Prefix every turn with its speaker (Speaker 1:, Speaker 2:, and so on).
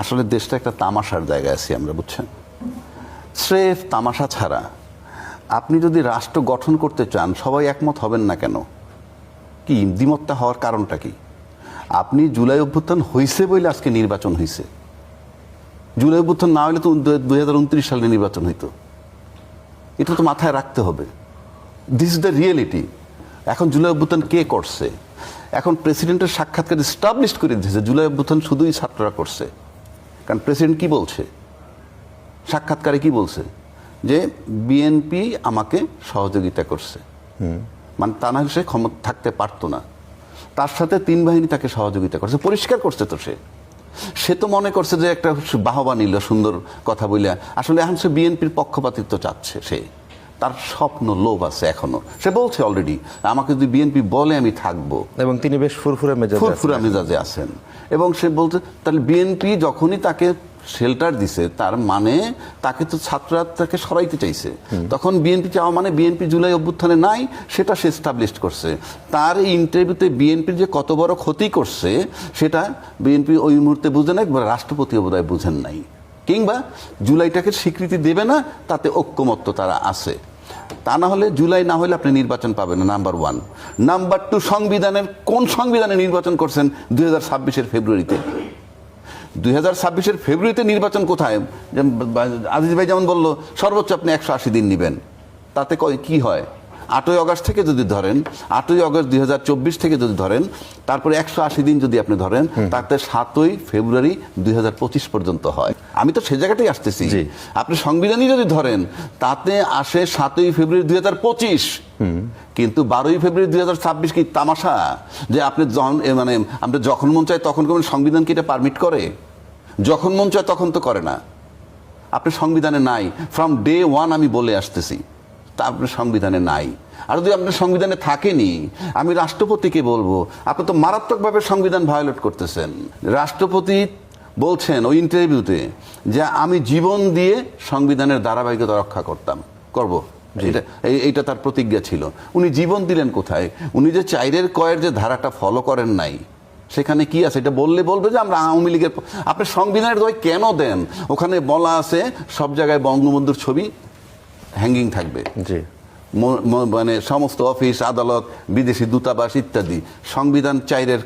Speaker 1: আসলে দেশটা একটা তামাশার জায়গায় আছি আমরা, বুঝছেন? স্রেফ তামাশা ছাড়া আপনি যদি রাষ্ট্র গঠন করতে চান, সবাই একমত হবেন না কেন? কি দ্বিমতটা হওয়ার কারণটা কি? আপনি জুলাই অভ্যুত্থান হয়েছে বলে আজকে নির্বাচন হয়েছে। জুলাই অভ্যুত্থান না হলে তো 2029 সালে নির্বাচন হইতো। এটা তো মাথায় রাখতে হবে। This is the reality. এখন জুলাই অভ্যুত্থান কে করছে? এখন প্রেসিডেন্টের সাক্ষাৎকার এস্টাবলিশ করে দিয়েছে জুলাই অভ্যুত্থান শুধুই ছাত্ররা করছে। কারণ প্রেসিডেন্ট কি বলছে সাক্ষাৎকারে? কি বলছে? যে বিএনপি আমাকে সহযোগিতা করছে। মানে তা না হলে সে ক্ষমতা থাকতে পারতো না। তার সাথে তিন বাহিনী তাকে সহযোগিতা করছে, পরিষ্কার করছে। তো সে তো মনে করছে যে একটা বাহবা নিল, সুন্দর কথা বলে। আসলে এখন সে বিএনপির পক্ষপাতিত্ব চাচ্ছে। তার স্বপ্ন, লোভ আছে এখনো। সে বলছে অলরেডি, আমাকে যদি বিএনপি বলে আমি থাকবো।
Speaker 2: এবং তিনি বেশ ফুরফুরা
Speaker 1: মেজাজে আছেন। এবং সে বলছে তাহলে বিএনপি যখনই তাকে শেল্টার দিছে, তার মানে তাকে তো ছাত্ররা তাকে সরাইতে চাইছে। তখন বিএনপি চাওয়া মানে বিএনপি জুলাই অভ্যুত্থানে নাই, সেটা সে এস্টাবলিশ করছে। তার এই ইন্টারভিউতে বিএনপির যে কত বড় ক্ষতি করছে সেটা বিএনপি ওই মুহূর্তে বুঝে নাই, রাষ্ট্রপতিও বোধহয় বুঝেন নাই, কিংবা জুলাইটাকে স্বীকৃতি দেবে না তাতে ঐক্যমত্য তারা আছে। তা না হলে জুলাই না হলে আপনি নির্বাচন পাবেন না, নাম্বার 1। নাম্বার 2, সংবিধানের কোন সংবিধানে নির্বাচন করছেন 2026-এর ফেব্রুয়ারিতে? 2026-এর ফেব্রুয়ারিতে নির্বাচন কোথায়? আজিজ ভাই যেমন বললো সর্বোচ্চ আপনি 180 দিন নেবেন। তাতে কি হয়? 8ই আগস্ট থেকে যদি ধরেন, 8ই আগস্ট 2024 থেকে যদি ধরেন, তারপরে 180 দিন যদি আপনি ধরেন, তাতে 7ই ফেব্রুয়ারি 2025 পর্যন্ত হয়। আমি তো সে জায়গাটাই আসতেছি। আপনি সংবিধানই যদি ধরেন, তাতে আসে 7ই ফেব্রুয়ারি 2025। কিন্তু 12ই ফেব্রুয়ারি 2026 কি তামাশা? যে আপনি মানে আমরা যখন মন চায় তখন করবেন, সংবিধান কি এটা পারমিট করে? যখন মন চায় তখন তো করে না। আপনি সংবিধানে নাই, ফ্রম ডে 1 আমি বলে আসতেছি, তা আপনার সংবিধানে নাই। আর যদি আপনার সংবিধানে থাকেনি, আমি রাষ্ট্রপতিকে বলবো আপনি তো মারাত্মকভাবে সংবিধান ভায়োলেট করতেছেন। রাষ্ট্রপতি বলছেন ওই ইন্টারভিউতে যে আমি জীবন দিয়ে সংবিধানের ধারাবাহিকতা রক্ষা করব। এইটা তার প্রতিজ্ঞা ছিল। উনি জীবন দিলেন কোথায়? উনি যে 4-এর কয়ের যে ধারাটা ফলো করেন নাই, সেখানে কি আছে? এটা বলবে যে আমরা আওয়ামী লীগের। আপনি সংবিধানের দয় কেন দেন? ওখানে বলা আছে সব জায়গায় বঙ্গবন্ধুর ছবি হ্যাঙ্গিং থাকবে। মানে সমস্ত অফিস, আদালত, বিদেশি দূতাবাস ইত্যাদি। সংবিধান 4-এর